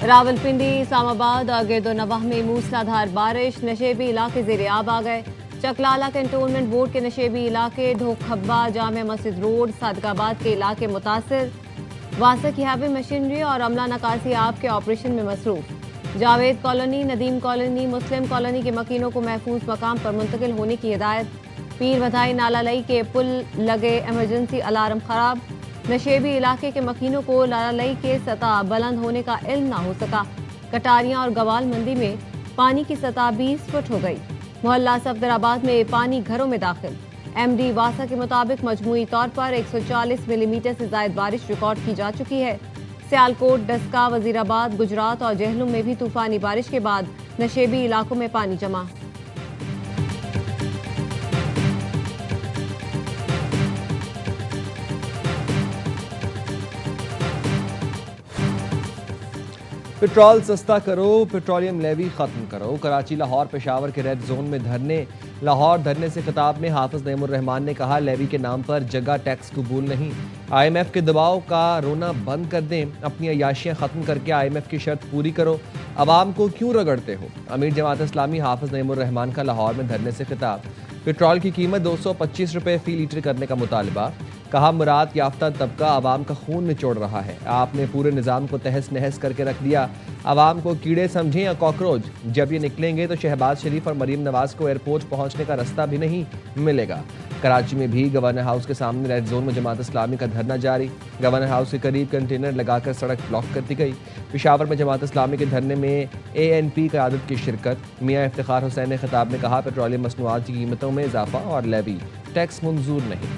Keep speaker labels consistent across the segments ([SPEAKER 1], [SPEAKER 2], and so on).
[SPEAKER 1] रावलपिंडी, इस्लामाबाद और गिरदोनवाह में मूसलाधार बारिश, नशेबी इलाके ज़ेर-आब आ गए। चकलाला कैंटोनमेंट बोर्ड के नशेबी इलाके, ढोखब्बा, जामिया मस्जिद रोड, सादकाबाद के इलाके मुतासिर। वासा की हैवी मशीनरी और अमला नकासी आब के ऑपरेशन में मसरूफ। जावेद कॉलोनी, नदीम कॉलोनी, मुस्लिम कॉलोनी के मकीनों को महफूज मकाम पर मुंतकिल होने की हिदायत। पीर बधाई नाला लई के पुल लगे इमरजेंसी अलार्म खराब। नशेबी इलाके के मकीनों को नाला लई के सतह बुलंद होने का इल्म ना हो सका। कटारियां और गवाल मंदी में पानी की सतह 20 फुट हो गई। मोहल्ला सफदराबाद में पानी घरों में दाखिल। एमडी वासा के मुताबिक मजमूई तौर पर 140 मिलीमीटर से ज्यादा बारिश रिकॉर्ड की जा चुकी है। सियालकोट, डस्का, वजीराबाद, गुजरात और जहलुम में भी तूफानी बारिश के बाद नशेबी इलाकों में पानी जमा।
[SPEAKER 2] पेट्रोल सस्ता करो, पेट्रोलियम लेवी खत्म करो। कराची, लाहौर, पेशावर के रेड जोन में धरने। लाहौर धरने से खिताब में हाफिज नईमुर रहमान ने कहा, लेवी के नाम पर जगह टैक्स कबूल नहीं। IMF के दबाव का रोना बंद कर दें, अपनी अयाशियाँ ख़त्म करके IMF की शर्त पूरी करो। अवाम को क्यों रगड़ते हो? अमीर जमात इस्लामी हाफिज नईमुर रहमान का लाहौर में धरने से खिताब। पेट्रोल की कीमत 225 रुपये फ़ी लीटर करने का मुतालबा। कहा, मुराद याफ्ता तबका आवाम का खून निचोड़ रहा है। आपने पूरे निज़ाम को तहस नहस करके रख दिया। आवाम को कीड़े समझें या कॉकरोच। जब ये निकलेंगे तो शहबाज शरीफ और मरीम नवाज को एयरपोर्ट पहुंचने का रास्ता भी नहीं मिलेगा। कराची में भी गवर्नर हाउस के सामने रेड जोन में जमात इस्लामी का धरना जारी। गवर्नर हाउस के करीब कंटेनर लगाकर सड़क ब्लॉक कर दी गई। पेशावर में जमात इस्लामी के धरने में ANP क़यादत की शिरकत। मियाँ इफ्तिखार हुसैन ने खिताब में कहा, पेट्रोलियम मसनूआत की कीमतों में इजाफा और लेवी टैक्स मंजूर नहीं।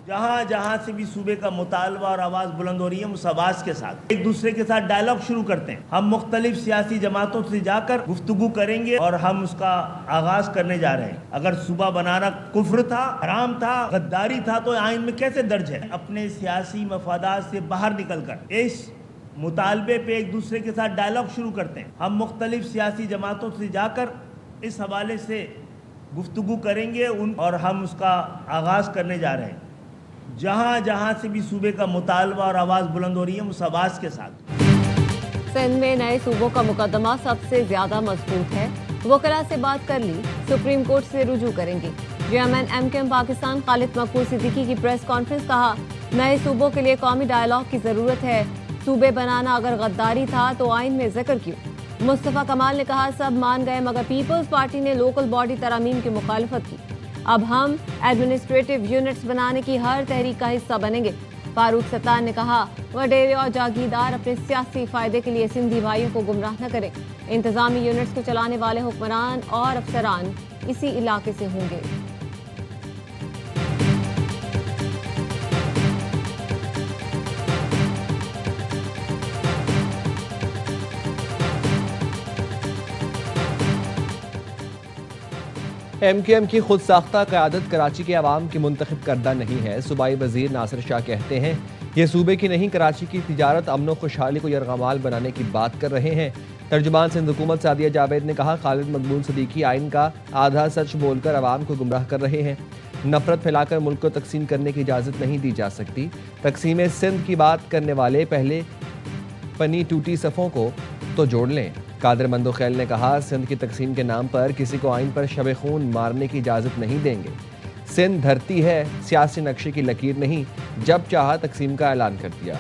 [SPEAKER 3] जहाँ जहाँ से भी सूबे का मुतालबा और आवाज़ बुलंद हो रही है, उस आवाज़ के साथ एक दूसरे के साथ डायलॉग शुरू करते हैं। हम मुख्तलिफ सियासी जमातों से जाकर गुफ्तगू करेंगे और हम उसका आगाज करने जा रहे हैं। अगर सूबा बनाना कुफ्र था, हराम था, गद्दारी था, तो आइन में कैसे दर्ज है? अपने सियासी मफादात से बाहर निकल कर इस मुतालबे पे एक दूसरे के साथ डायलॉग शुरू करते हैं। हम मुख्तलिफ सियासी जमातों से जाकर इस हवाले से गुफ्तगू करेंगे और हम उसका आगाज करने जा रहे हैं। जहाँ जहाँ से भी सूबे का मुतालबा और आवाज़ बुलंद हो रही है, उस आवाज़ के साथ।
[SPEAKER 1] सिंध में नए सूबों का मुकदमा सबसे ज्यादा मजबूत है। वकला से बात कर ली, सुप्रीम कोर्ट से रुजू करेंगे। चेयरमैन MKM पाकिस्तान खालिद मकबूल सिद्दीकी की प्रेस कॉन्फ्रेंस। कहा, नए सूबों के लिए कौमी डायलॉग की जरूरत है। सूबे बनाना अगर गद्दारी था तो आइन में जिक्र क्यों? मुस्तफ़ा कमाल ने कहा, सब मान गए मगर पीपल्स पार्टी ने लोकल बॉडी तरामीम की मुखालफत की। अब हम एडमिनिस्ट्रेटिव यूनिट्स बनाने की हर तहरीक का हिस्सा बनेंगे। फारूक सत्तार ने कहा, वडेरे और जागीरदार अपने सियासी फायदे के लिए सिंधी भाइयों को गुमराह न करें। इंतजामी यूनिट्स को चलाने वाले हुक्मरान और अफसरान इसी इलाके से होंगे।
[SPEAKER 2] MKM की खुद साख्ता क़यादत कराची के अवाम की मुंतखब करदा नहीं है। सूबाई वजीर नासिर शाह कहते हैं, ये सूबे की नहीं, कराची की तिजारत, अमन खुशहाली को यरगमाल बनाने की बात कर रहे हैं। तर्जुमान सिंध हुकूमत सादिया जावेद ने कहा, खालिद मकबूल सिद्दीकी आइन का आधा सच बोलकर अवाम को गुमराह कर रहे हैं। नफरत फैलाकर मुल्क को तकसीम करने की इजाज़त नहीं दी जा सकती। तकसीम सिंध की बात करने वाले पहले पनी टूटी सफ़ों को तो जोड़ लें। कादिर मंदोखैल ने कहा, सिंध की तकसीम के नाम पर किसी को आइन पर शब खून मारने की इजाज़त नहीं देंगे। सिंध धरती है, सियासी नक्शे की लकीर नहीं। जब चाहा तकसीम का ऐलान कर दिया।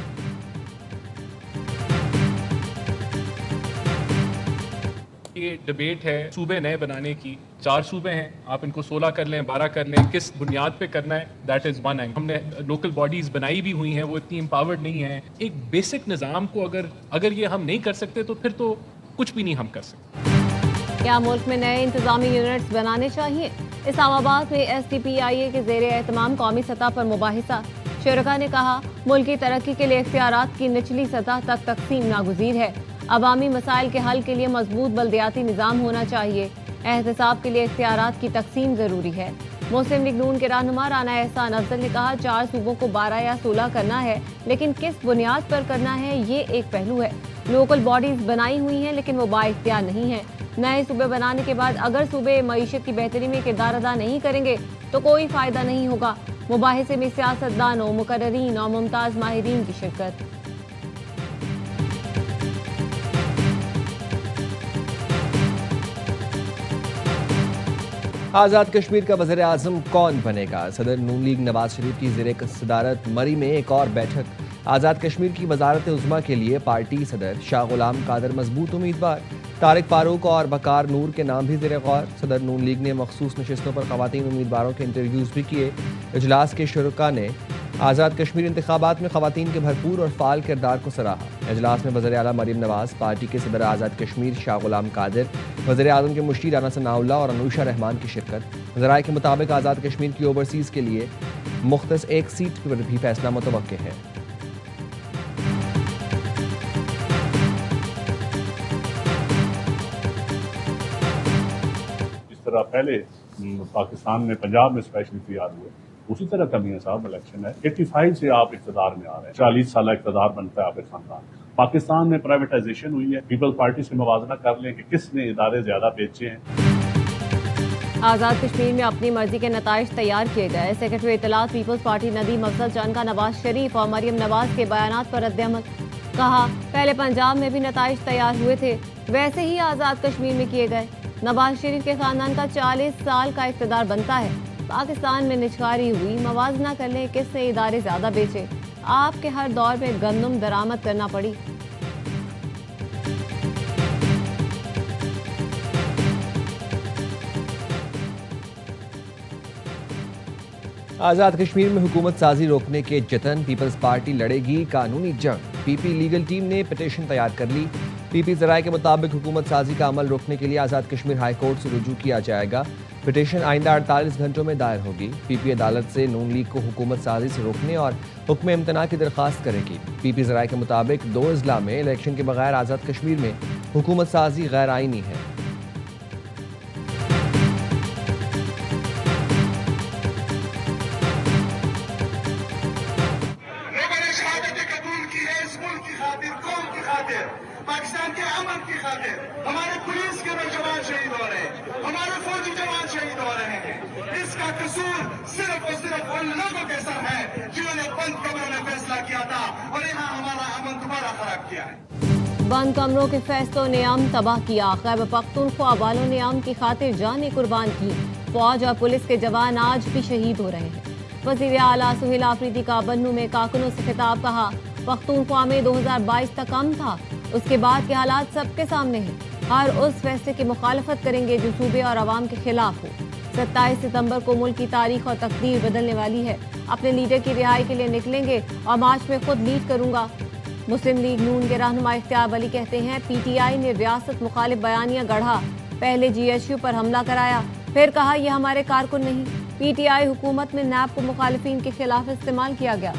[SPEAKER 4] ये डिबेट है सूबे नए बनाने की। 4 सूबे हैं, आप इनको 16 कर लें, 12 कर लें, किस बुनियाद पे करना है, दैट इज़ वन एंग। हमने लोकल बॉडीज़ बनाई भी हुई हैं, वो इतनी एम्पावर्ड नहीं है। एक बेसिक निज़ाम को अगर ये हम नहीं कर सकते तो फिर तो कुछ भी नहीं हम कर सकते।
[SPEAKER 1] क्या मुल्क में नए इंतजामी यूनिट्स बनाने चाहिए? इस्लामाबाद में SDPIA के ज़ेरे एहतमाम कौमी सतह पर मुबाहिसा। शुरका ने कहा, मुल्क की तरक्की के लिए इख्तियारात की निचली सतह तक तकसीम नागुज़ीर है। अवामी मसाइल के हल के लिए मजबूत बल्दियाती निज़ाम होना चाहिए। एहतसाब के लिए इख्तियारात की तकसीम ज़रूरी है। मुस्लिम लीग नून के रहनुमा राना एहसान अफजल ने कहा 4 सूबों को 12 या 16 करना है, लेकिन किस बुनियाद पर करना है ये एक पहलू है। लोकल बॉडीज बनाई हुई हैं लेकिन वो बाइख्तियार नहीं है। नए सूबे बनाने के बाद अगर सूबे मईशत की बेहतरी में किरदार अदा नहीं करेंगे तो कोई फायदा नहीं होगा। मुबाहिसे में सियासतदानों, मुकर्ररीन और मुमताज माहिरीन की शिरकत।
[SPEAKER 2] आज़ाद कश्मीर का वज़ीर आज़म कौन बनेगा? सदर नून लीग नवाज शरीफ की ज़ेर सदारत मरी में एक और बैठक। आज़ाद कश्मीर की वज़ारत उज़्मा के लिए पार्टी सदर शाह गुलाम कादर मजबूत उम्मीदवार। तारिक फारूक और बकार नूर के नाम भी ज़ेर गौर। सदर नून लीग ने मखसूस नशिस्तों पर ख़वातीन उम्मीदवारों के इंटरव्यूज़ भी किए। इजलास के शुरका ने आज़ाद कश्मीर इंतखाबात में ख़वातीन के भरपूर और फ़ाल किरदार को सराहा। इजलास में वज़ीर आला मरीम नवाज, पार्टी के सदर आज़ाद कश्मीर शाह गुलाम कादिर, वज़ीर आज़म के मुश्ती राना सनाउल्लाह और अनूशा रहमान की शिरकत। ज़राए के मुताबिक आज़ाद कश्मीर की ओवरसीज़ के लिए मुख्तस एक सीट पर भी फैसला मुतवक्के है।
[SPEAKER 5] जिस तरह पहले पाकिस्तान में पंजाब में स्पेशली तैयार हुए, उसी तरह करनी है साहब। इलेक्शन है 85 से आप इक़्तिदार में आ रहे हैं, 40 साल इक़्तिदार बनता है आपके खानदान। पाकिस्तान में प्राइवेटाइजेशन हुई है, पीपल्स पार्टी से मुवाजना कर लें कि किसने इदारे ज्यादा बेचे हैं।
[SPEAKER 1] आज़ाद कश्मीर में अपनी मर्जी के नताइज तैयार किए गए। सेक्रेटरी इत्तलात पीपल्स पार्टी नदीम अफजल चंद का नवाज शरीफ और मरियम नवाज के बयानात पर रद्द-ए-अमल। कहा, पहले पंजाब में भी नताइज तैयार हुए थे, वैसे ही आज़ाद कश्मीर में किए गए। नवाज शरीफ के खानदान का 40 साल का इक़्तिदार बनता है। पाकिस्तान में निचकारी हुई, मवाजना कर लें किसने इदारे ज्यादा बेचे। आपके हर दौर में गंदम दरामद करना पड़ी।
[SPEAKER 2] आज़ाद कश्मीर में हुकूमत साजी रोकने के जतन, पीपल्स पार्टी लड़ेगी कानूनी जंग। पीपी लीगल टीम ने पिटीशन तैयार कर ली। पीपी ज़राए के मुताबिक हुकूमत साजी का अमल रोकने के लिए आज़ाद कश्मीर हाई कोर्ट से रुजू किया जाएगा। पिटीशन आइंदा 48 घंटों में दायर होगी। पीपी अदालत से नून लीग को हुकूमत साजी से रोकने और हुक्म इम्तना की दरख्वास्त करेगी। पीपी ज़राए के मुताबिक 2 अजला में इलेक्शन के बगैर आज़ाद कश्मीर में हुकूमत साजी गैर आईनी है।
[SPEAKER 6] पाकिस्तान के अमन की खातिर हमारे पुलिस के जवान शहीद हो रहे हैं, हमारे फौजी जवान शहीद हो रहे हैं। इसका कसूर सिर्फ और सिर्फ उन लोगों के सर है जिन्होंने बंद कमरों में फैसला किया था और यहाँ हमारा अमन दोबारा खराब किया है।
[SPEAKER 1] बंद कमरों के फैसलों ने अमन तबाह किया। खैबर पख्तूनख्वा वालों ने अमन की खातिर जानें कुर्बान की। फौज और पुलिस के जवान आज भी शहीद हो रहे हैं। वज़ीर आला सुहेल आफरीदी का बन्नू में कारकुनों से खिताब। कहा, पख्तूनख्वा में 2022 तक अमन था, उसके बाद के हालात सबके सामने हैं। हर उस फैसले की मुखालफत करेंगे जो सूबे और आवाम के खिलाफ हो। 27 सितंबर को मुल्क की तारीख और तकदीर बदलने वाली है। अपने लीडर की रिहाई के लिए निकलेंगे और मार्च में खुद लीड करूंगा। मुस्लिम लीग नून के रहनुमा इख्तियार वली कहते हैं, पीटीआई ने रियासत मुखालिफ बयानिया गढ़ा। पहले जीएचयू पर हमला कराया, फिर कहा यह हमारे कारकुन नहीं। पीटीआई हुकूमत में नैब को मुखालिफिन के खिलाफ इस्तेमाल किया गया।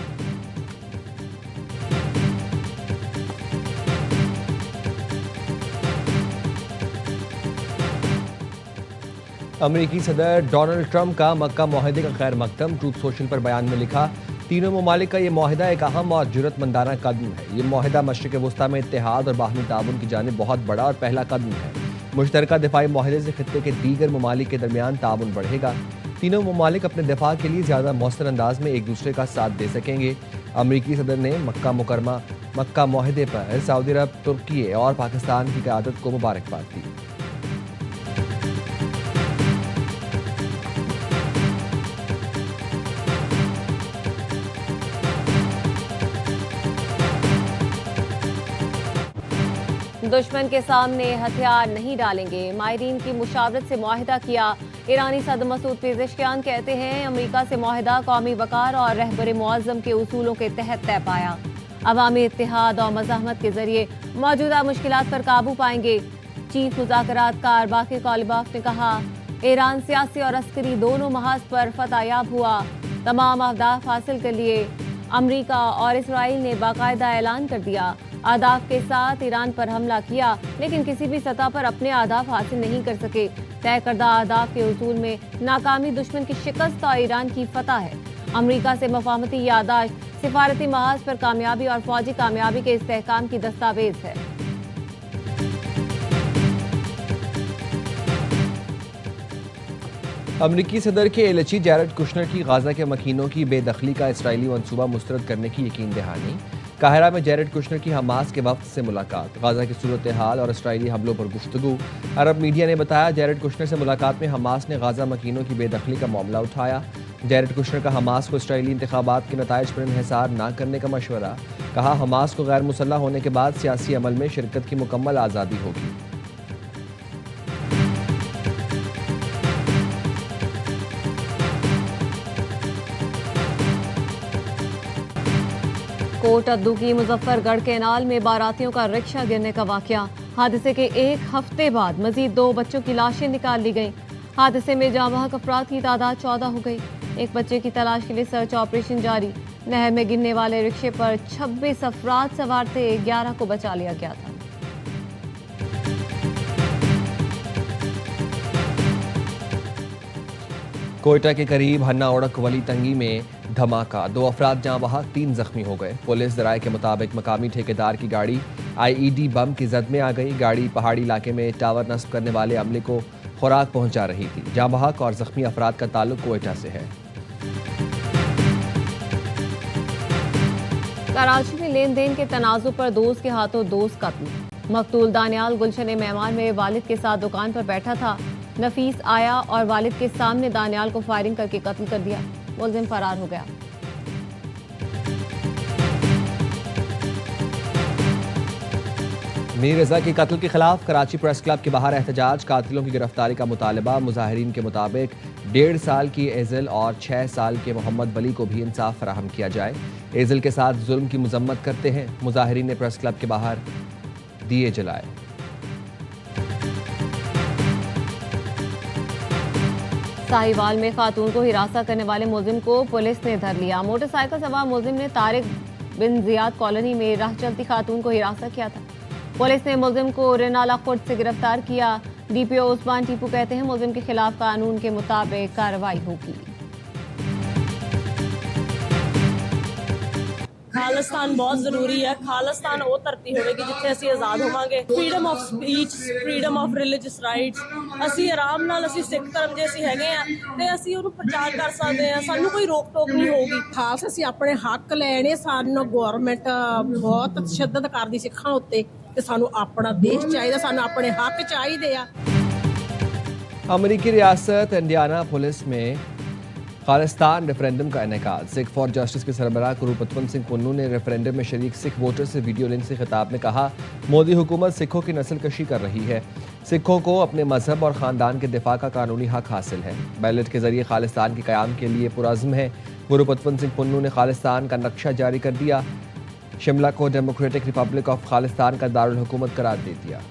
[SPEAKER 2] अमेरिकी सदर डोनाल्ड ट्रंप का मक्का मुआहदे का खैर मकदम। ट्रूथ सोशल पर बयान में लिखा, तीनों ममालिक का ये मुआहदा एक अहम और जुर्रतमंदाना कदम है। ये मुआहदा मशरिक़ वस्ता में इत्तेहाद और बाहमी ताउन की जानिब बहुत बड़ा और पहला कदम है। मुश्तरका दिफाई मुआहदे से खित्ते के दीगर ममालिक के दरमियान ताउन बढ़ेगा। तीनों ममालिक अपने दिफा के लिए ज़्यादा मौसर अंदाज में एक दूसरे का साथ दे सकेंगे। अमेरिकी सदर ने मक्का मुआहदे पर सऊदी अरब, तुर्की और पाकिस्तान की क़यादत को मुबारकबाद दी।
[SPEAKER 1] दुश्मन के सामने हथियार नहीं डालेंगे। माहिरीन की मुशावरत से मुआहिदा किया। ईरानी सदर मसूद पेज़ेशकियान कहते हैं, अमेरिका से मुआहिदा कौमी वकार और रहबर मुअज़्ज़म के उसूलों के तहत तय पाया। अवामी इत्तेहाद और मज़ाहमत के जरिए मौजूदा मुश्किलात पर काबू पाएंगे। चीफ मुज़ाकरातकार बाक़िर कालिबाफ ने कहा, ईरान सियासी और अस्करी दोनों महाज पर फतहयाब हुआ। तमाम अहदाफ हासिल कर लिए। अमरीका और इसराइल ने बाकायदा ऐलान कर दिया, अहदाफ के साथ ईरान पर हमला किया, लेकिन किसी भी सतह पर अपने अहदाफ हासिल नहीं कर सके। तय करदा अहदाफ के उसूल में नाकामी दुश्मन की शिकस्त और ईरान की फतह है। अमरीका से मफाहमती यादाश्त सिफारती महाज पर कामयाबी और फौजी कामयाबी के इस्तेहकाम की दस्तावेज है।
[SPEAKER 2] अमरीकी सदर के एलची जैरेड कुशनर की गाजा के मकीनों की बेदखली का इसराइली मनसूबा मुस्तरद करने की यकीन दहानी। काहिरा में जैरेड कुशनर की हमास के वफ्द से मुलाकात, गाजा की सूरत हाल और इसराइली हमलों पर गुफ्तगू। अरब मीडिया ने बताया जैरेड कुशनर से मुलाकात में हमास ने गाजा मकीनों की बेदखली का मामला उठाया। जैरेड कुशनर का हमास को इसराइली इंतखाबात के नताइज पर इन्हिसार न करने का मशवरा। कहा हमास को गैर मुसल्लह होने के बाद सियासी अमल में शिरकत की मुकम्मल आज़ादी होगी।
[SPEAKER 1] कोट अद्दू की मुजफ्फरगढ़ केनाल में बारातियों का रिक्शा गिरने का वाकया। हादसे के एक हफ्ते बाद मजीद 2 बच्चों की लाशें निकाल ली गईं। हादसे में जाँ बहक अफराद की तादाद 14 हो गई। एक बच्चे की तलाश के लिए सर्च ऑपरेशन जारी। नहर में गिरने वाले रिक्शे पर 26 अफराद सवार थे, 11 को बचा लिया गया था।
[SPEAKER 2] कोयटा के करीब हन्ना ओड़क वली तंगी में धमाका, 2 अफराद जाँ बहक, 3 जख्मी हो गए। पुलिस ज़राए के मुताबिक मकामी ठेकेदार की गाड़ी IED बम की जद में आ गई। गाड़ी पहाड़ी इलाके में टावर नस्ब करने वाले अमले को खुराक पहुंचा रही थी। जाँ बहक और जख्मी अफराद का ताल्लुक कोयटा से है।
[SPEAKER 1] कराची में लेन देन के तनाजुर पर दोस्त के हाथों दोस्त कत्ल। मकतूल दानियाल गुलशन मेहमान में वालिद के साथ दुकान पर बैठा था। नफीस आया और वालिद के सामने दानियाल को फायरिंग करके कत्ल कर दिया। मुलजिम फरार हो गया।
[SPEAKER 2] मीर रजा के कत्ल के खिलाफ कराची प्रेस क्लब के बाहर एहतजाज। कातिलों की गिरफ्तारी का मुतालबा। मुजाहिरीन के मुताबिक 1.5 साल की एजल और 6 साल के मोहम्मद वली को भी इंसाफ फराहम किया जाए। एजल के साथ जुल्म की मजम्मत करते हैं। मुजाहिरीन ने प्रेस क्लब के बाहर दिए जलाए।
[SPEAKER 1] साहिवाल में खातून को हिरासत करने वाले मुलजिम को पुलिस ने धर लिया। मोटरसाइकिल सवार मुलजिम ने तारिक बिन जियाद कॉलोनी में राह चलती खातून को हिरासत किया था। पुलिस ने मुलजिम को रेनाला खुर्द से गिरफ्तार किया। DPO उस्मान टीपू कहते हैं मुलजिम के खिलाफ कानून के मुताबिक कार्रवाई होगी।
[SPEAKER 7] खालिस्तान बहुत जरूरी है। खालिस्तान वो धरती होगी जिथे असी आजाद होवांगे। Freedom of speech, freedom of religious rights, असी आराम नाल असी सिख धर्म जे असी हैगे आ ते असी उहनूं प्रचार कर सकते हैं। सानू कोई रोक टोक नहीं होगी।
[SPEAKER 8] खास असी अपने हक लैने, सानू गवर्नमेंट बहुत तशद्दद करदी सिखां उत्ते ते सानू अपना देश चाहिए, सानू अपने हक चाहिए आ।
[SPEAKER 2] अमरीकी रियासत इंडियाना पुलिस में खालिस्तान रेफरेंडम का इनेकाद। सिख फॉर जस्टिस के सरबराह कुरुपतवंत सिंह पुन्नू ने रेफरेंडम में शरीक सिख वोटर से वीडियो लिंक से खिताब में कहा मोदी हुकूमत सिखों की नस्ल कशी कर रही है। सिखों को अपने मजहब और ख़ानदान के दिफा का कानूनी हक हासिल है। बैलेट के जरिए खालिस्तान के क़याम के लिए पुरज़्म है। कुरुपतवंत सिंह पुन्नू ने खालिस्तान का नक्शा जारी कर दिया। शिमला को डेमोक्रेटिक रिपब्लिक ऑफ खालिस्तान का दारुल हुकूमत करार दे दिया।